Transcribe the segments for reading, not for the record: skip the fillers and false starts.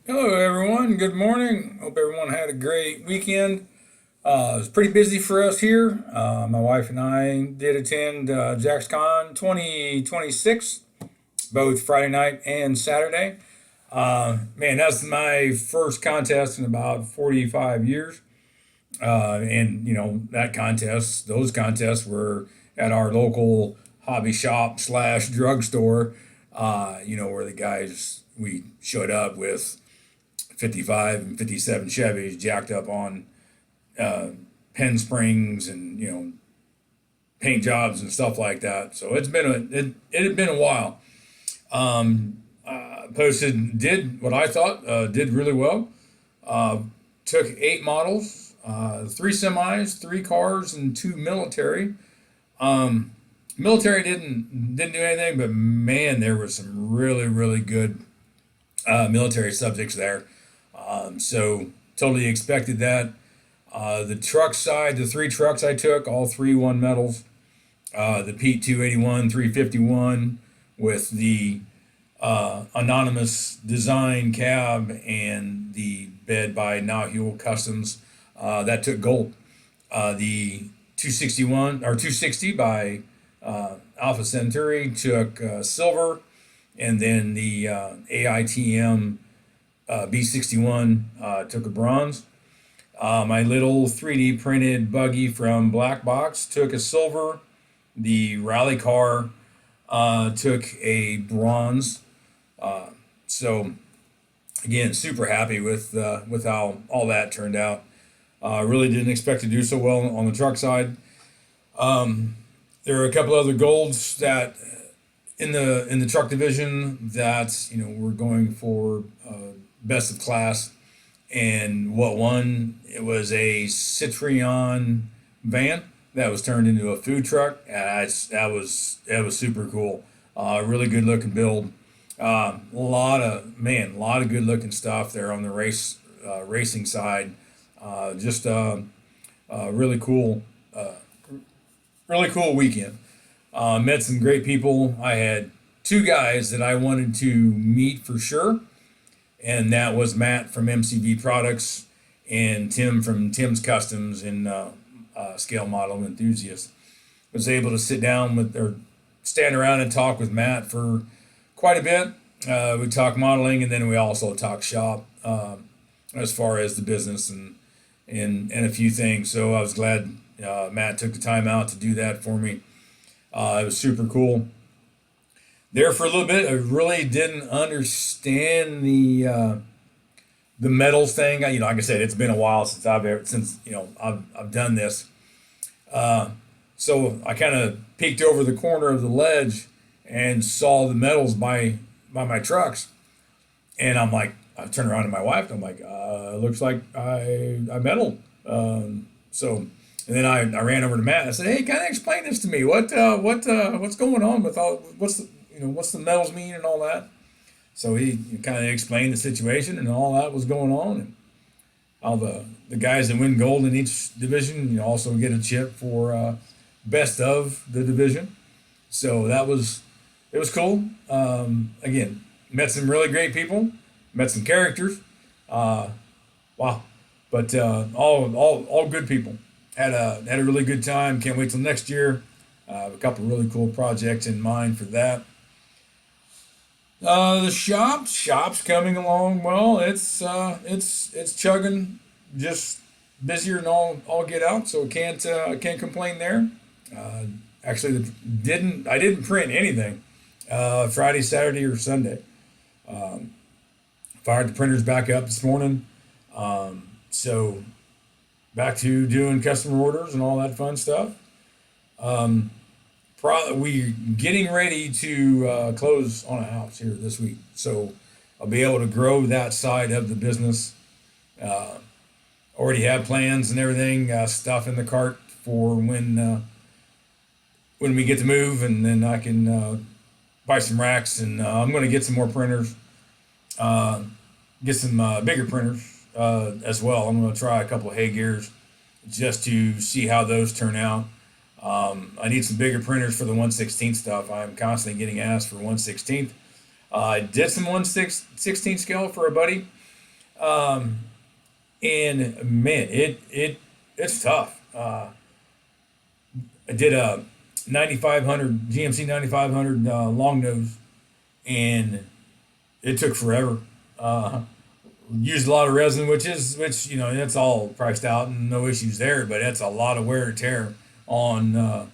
Hello, everyone. Good morning. Hope everyone had a great weekend. It was pretty busy for us here. My wife and I did attend JaxCon 2026, both Friday night and Saturday. Man, that's my first contest in about 45 years. And, those contests were at our local hobby shop slash drugstore, where the guys, we showed up with 55 and 57 Chevys jacked up on uh, pen springs and paint jobs and stuff like that. So it had been a while. Posted did what I thought did really well. Uh, Took 8 models, 3 semis, 3 cars, and 2 military. Um, Military didn't do anything, but man, there were some really good military subjects there. So totally expected that. The truck side, the 3 trucks I took, all 3 won medals. The Pete 281, 351 with the anonymous design cab and the bed by Nahul Customs that took gold. The 261 or 260 by Alpha Centauri took silver, and then the AITM B61 took a bronze. My little 3D printed buggy from Black Box took a silver. The rally car took a bronze. So again, super happy with how all that turned out. Really didn't expect to do so well on the truck side. There are a couple other golds that in the truck division that we're going for best of class. And what won? It was a Citroen van that was turned into a food truck. And that was super cool. Really good looking build. A lot of good looking stuff there on the racing side. Just really cool, really cool weekend. Met some great people. I had 2 guys that I wanted to meet for sure, and that was Matt from MCV Products and Tim from Tim's Customs and Scale Model Enthusiast. Was able to sit down with or stand around and talk with Matt for quite a bit. We talked modeling, and then we also talked shop as far as the business and a few things. So I was glad Matt took the time out to do that for me. It was super cool. There for a little bit, I really didn't understand the metals thing. Like I said, it's been a while since I've done this. So I kind of peeked over the corner of the ledge and saw the metals by my trucks, and I turned around to my wife. And I'm like, looks like I meddled. So. And then I ran over to Matt and I said, "Hey, kind of explain this to me. What's going on with all what's the metals mean and all that?" So he kind of explained the situation and all that was going on, and all the guys that win gold in each division also get a chip for best of the division. So it was cool. Again, met some really great people, met some characters. Uh, wow, but all good people. Had a really good time. Can't wait till next year. A couple of really cool projects in mind for that. The shop's coming along well. It's chugging, just busier than all get out. So can't complain there. Uh, Actually, I didn't print anything Friday, Saturday, or Sunday. Um, Fired the printers back up this morning. So back to doing customer orders and all that fun stuff. Um, we getting ready to close on a house here this week, so I'll be able to grow that side of the business. Uh, Already have plans and everything, stuff in the cart for when we get to move, and then I can buy some racks, and I'm going to get some more printers, uh, get some bigger printers as well. I'm going to try a couple of hay gears just to see how those turn out. I need some bigger printers for the 1/16 stuff. I'm constantly getting asked for 1/16. I did some 1/16 scale for a buddy. And man, it's tough. I did a 9500 GMC 9500 long nose, and it took forever. Used a lot of resin, which that's all priced out and no issues there, but it's a lot of wear and tear on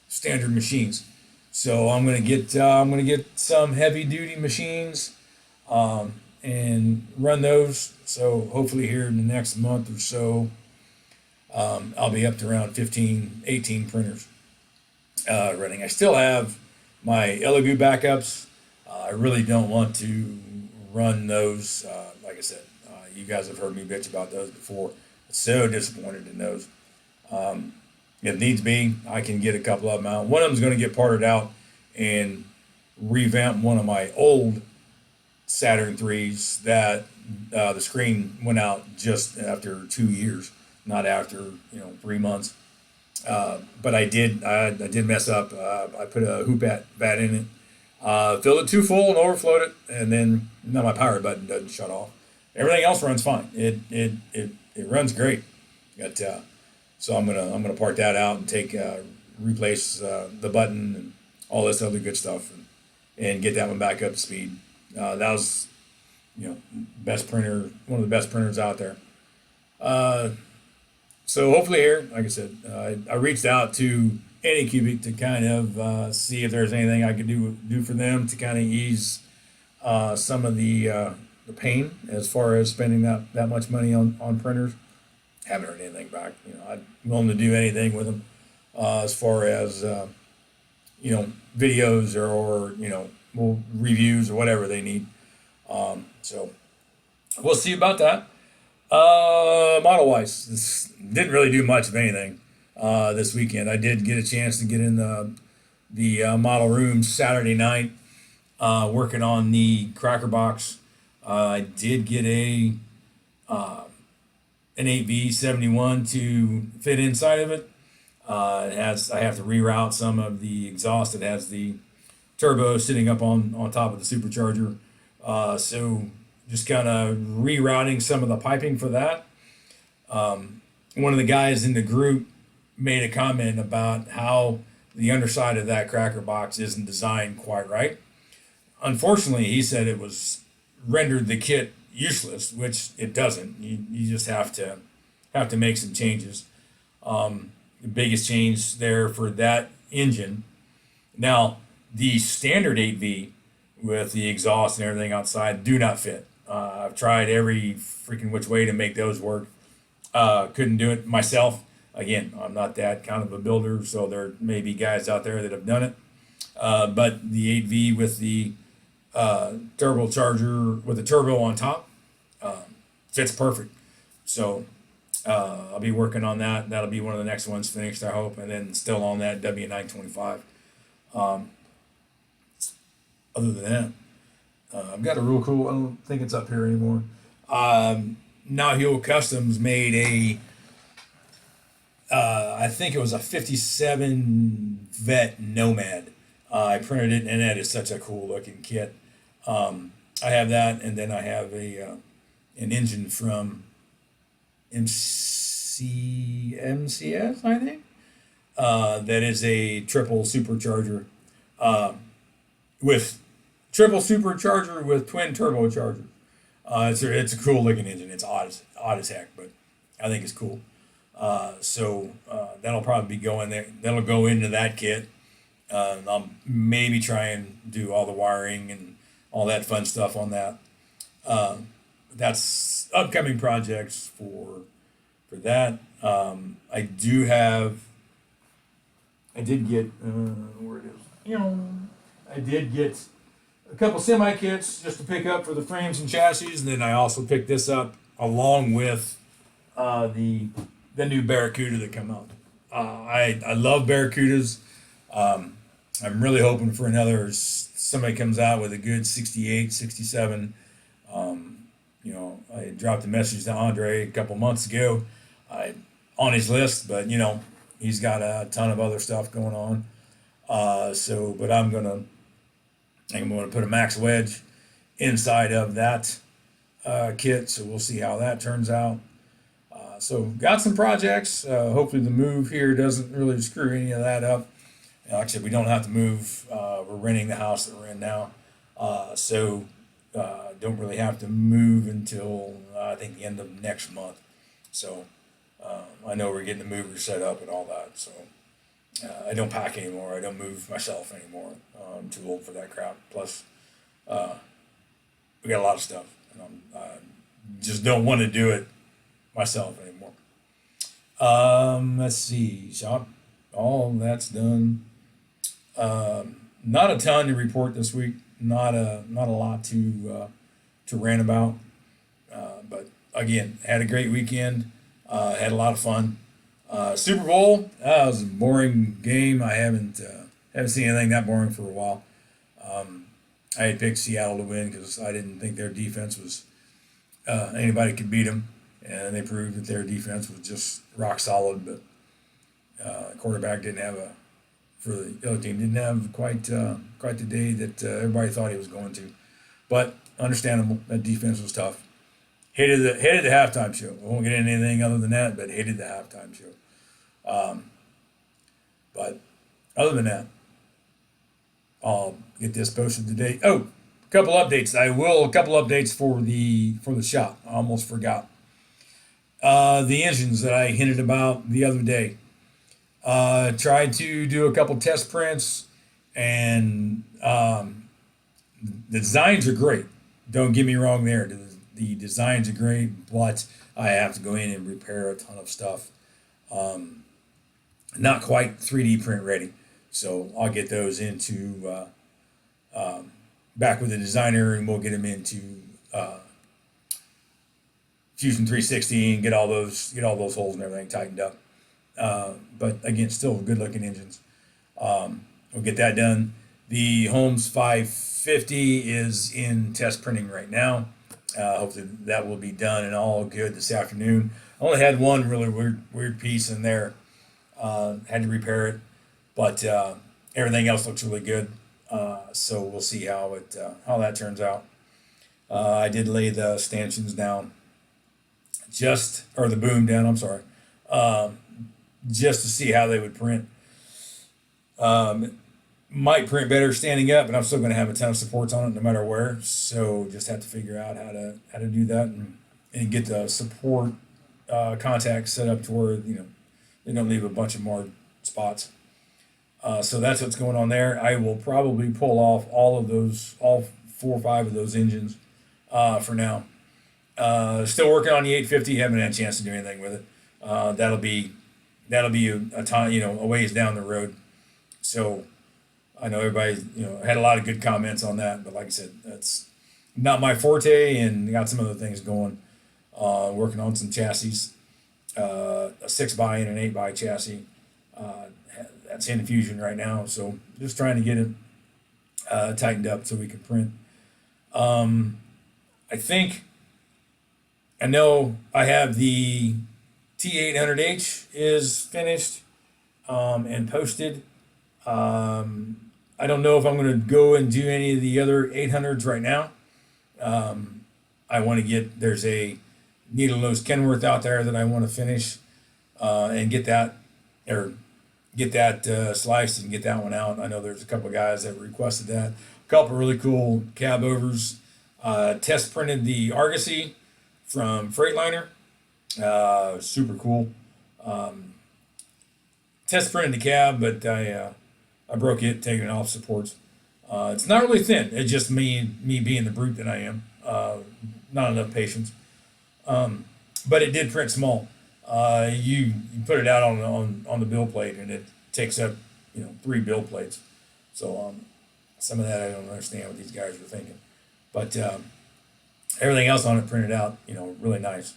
standard machines. So I'm gonna get some heavy duty machines, and run those. So hopefully here in the next month or so, I'll be up to around 15, 18 printers running. I still have my Elegoo backups. I really don't want to run those. Like I said, you guys have heard me bitch about those before. So disappointed in those. If needs be, I can get a couple of them out. One of them is going to get parted out and revamp one of my old Saturn threes that the screen went out just after 2 years, not after 3 months. But I did mess up. I put a hoop vat in it, filled it too full and overflowed it, and then now my power button doesn't shut off. Everything else runs fine. It runs great. But, so I'm gonna part that out and replace the button and all this other good stuff, and get that one back up to speed. That was best printer, one of the best printers out there. So hopefully here, like I said, I reached out to Anycubic to kind of see if there's anything I could do for them to kind of ease some of the pain as far as spending that much money on printers. Haven't heard anything back. I'm willing to do anything with them as far as videos or reviews or whatever they need. So we'll see about that. Model wise, this didn't really do much of anything this weekend. I did get a chance to get in the model room Saturday night, working on the cracker box. I did get an 8V71 to fit inside of it. I have to reroute some of the exhaust. It has the turbo sitting up on top of the supercharger. So just kind of rerouting some of the piping for that. One of the guys in the group made a comment about how the underside of that cracker box isn't designed quite right. Unfortunately, he said it was rendered the kit useless, which it doesn't. You just have to make some changes. The biggest change there for that engine. Now, the standard 8V with the exhaust and everything outside do not fit. I've tried every freaking which way to make those work. Couldn't do it myself. Again, I'm not that kind of a builder, so there may be guys out there that have done it. But the 8V with the turbocharger with the turbo on top fits perfect. So I'll be working on that. That'll be one of the next ones finished, I hope, and then still on that W925. Other than that, I've got a real cool, I don't think it's up here anymore. Now Heal Customs made I think it was a 57 Vet Nomad. I printed it, and that is such a cool looking kit. I have that, and then I have an engine from MCS, I think. That is a triple supercharger with twin turbochargers. It's a cool looking engine. It's odd as heck, but I think it's cool. So that'll probably be going there. That'll go into that kit. I'll maybe try and do all the wiring and all that fun stuff on that. That's upcoming projects for that. I did get where it is. I did get a couple semi kits just to pick up for the frames and chassis, and then I also picked this up along with the new Barracuda that come out. I love Barracudas. I'm really hoping for somebody comes out with a good 68, 67. I dropped a message to Andre a couple months ago on his list, but he's got a ton of other stuff going on. But I'm gonna put a max wedge inside of that kit, so we'll see how that turns out. So got some projects. Hopefully the move here doesn't really screw any of that up. Like I said, we don't have to move. We're renting the house that we're in now, so don't really have to move until I think the end of next month. So I know we're getting the mover set up and all that. So I don't pack anymore. I don't move myself anymore. I'm too old for that crap. Plus, we got a lot of stuff, and I just don't want to do it myself anymore. Let's see. Shop. All that's done. Not a ton to report this week. Not a lot to rant about. But again, had a great weekend. Had a lot of fun. Super Bowl. It was a boring game. I haven't seen anything that boring for a while. I had picked Seattle to win because I didn't think their defense was anybody could beat them, and they proved that their defense was just rock solid. But quarterback didn't have for the other team didn't have quite the day that everybody thought he was going to. But understandable, that defense was tough. Hated the halftime show. I won't get into anything other than that, but hated the halftime show. But other than that, I'll get this posted today. Oh, a couple updates. A couple updates for the shop. I almost forgot. The engines that I hinted about the other day. Tried to do a couple test prints, and the designs are great. Don't get me wrong there. The designs are great, but I have to go in and repair a ton of stuff. Not quite 3D print ready. So I'll get those into back with the designer, and we'll get them into Fusion 360 and get all those holes and everything tightened up. But again, still good looking engines. We'll get that done. The Holmes 550 is in test printing right now. Hopefully that will be done and all good this afternoon. I only had one really weird piece in there. Had to repair it, but everything else looks really good. So we'll see how that turns out. I did lay the stanchions down, or the boom down. I'm sorry, just to see how they would print. Might print better standing up, but I'm still going to have a ton of supports on it no matter where. So just have to figure out how to do that and get the support contacts set up to where they don't leave a bunch of marred spots. So that's what's going on there. I will probably pull off all 4 or 5 of those engines for now. Still working on the 850. Haven't had a chance to do anything with it. That'll be a time, a ways down the road. So I know everybody, had a lot of good comments on that, but like I said, that's not my forte, and got some other things going. Working on some chassis, a 6x and an 8x chassis. That's in Fusion right now, so just trying to get it tightened up so we can print. I know I have the T800H is finished and posted. I don't know if I'm going to go and do any of the other 800s right now. I want to there's a needle nose Kenworth out there that I want to finish and get that sliced and get that one out. I know there's a couple of guys that requested that. A couple really cool cab overs. Test printed the Argosy from Freightliner. Super cool. Test printed the cab, but I broke it, taking it off supports. It's not really thin. It's just me being the brute that I am. Not enough patience. But it did print small. You put it out on the bill plate, and it takes up 3 bill plates. So some of that I don't understand what these guys were thinking. But everything else on it printed out, really nice.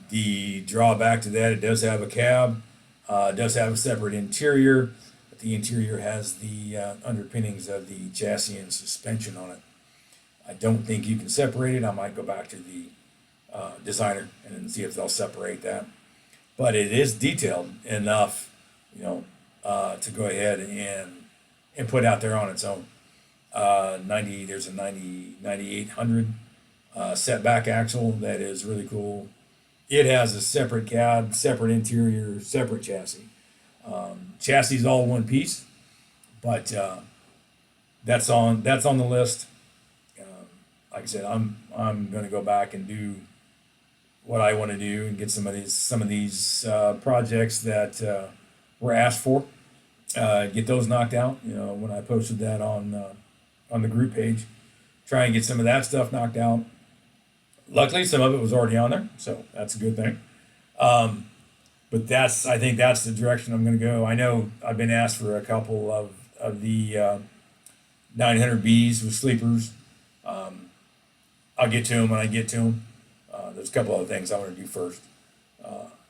The drawback to that, it does have a cab. It does have a separate interior. But the interior has the underpinnings of the chassis and suspension on it. I don't think you can separate it. I might go back to the designer and see if they'll separate that. But it is detailed enough, to go ahead and put out there on its own. There's a 9800 setback axle that is really cool. It has a separate cab, separate interior, separate chassis. Chassis is all one piece, but that's on the list. Like I said, I'm going to go back and do what I want to do and get some of these projects that were asked for. Get those knocked out. When I posted that on the group page, try and get some of that stuff knocked out. Luckily, some of it was already on there, so that's a good thing. But I think that's the direction I'm going to go. I know I've been asked for a couple of the 900Bs with sleepers. I'll get to them when I get to them. There's a couple other things I want to do first.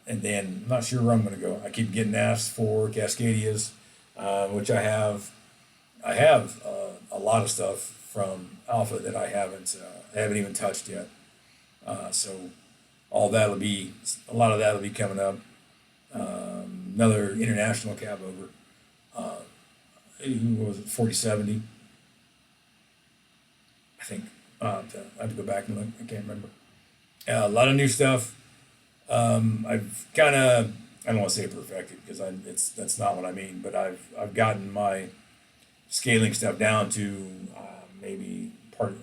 And then I'm not sure where I'm going to go. I keep getting asked for Cascadias, which I have. I have a lot of stuff from Alpha that I haven't even touched yet. So a lot of that'll be coming up. Another international cab over. What was it, 4070? I think. I have to go back and look. I can't remember. A lot of new stuff. I've kind of, I don't want to say perfected because that's not what I mean, but I've gotten my scaling stuff down to maybe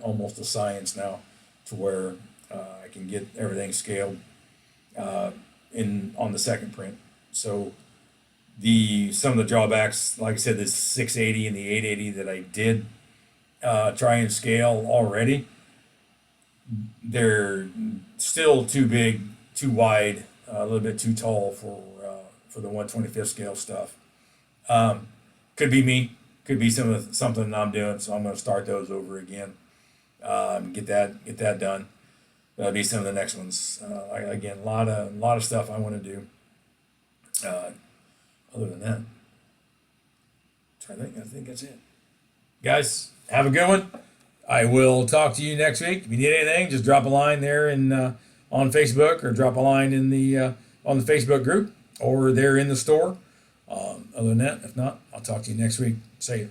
almost a science now, to where I can get everything scaled on the second print. So some of the drawbacks, like I said, the 680 and the 880 that I did try and scale already, they're still too big, too wide, a little bit too tall for the 1/25th scale stuff. Could be me, could be something I'm doing, so I'm going to start those over again. Get that done. That'll be some of the next ones. Again, a lot of stuff I want to do. Other than that, I think that's it. Guys, have a good one. I will talk to you next week. If you need anything, just drop a line there on Facebook, or drop a line in the on the Facebook group, or there in the store. Other than that, if not, I'll talk to you next week. See you.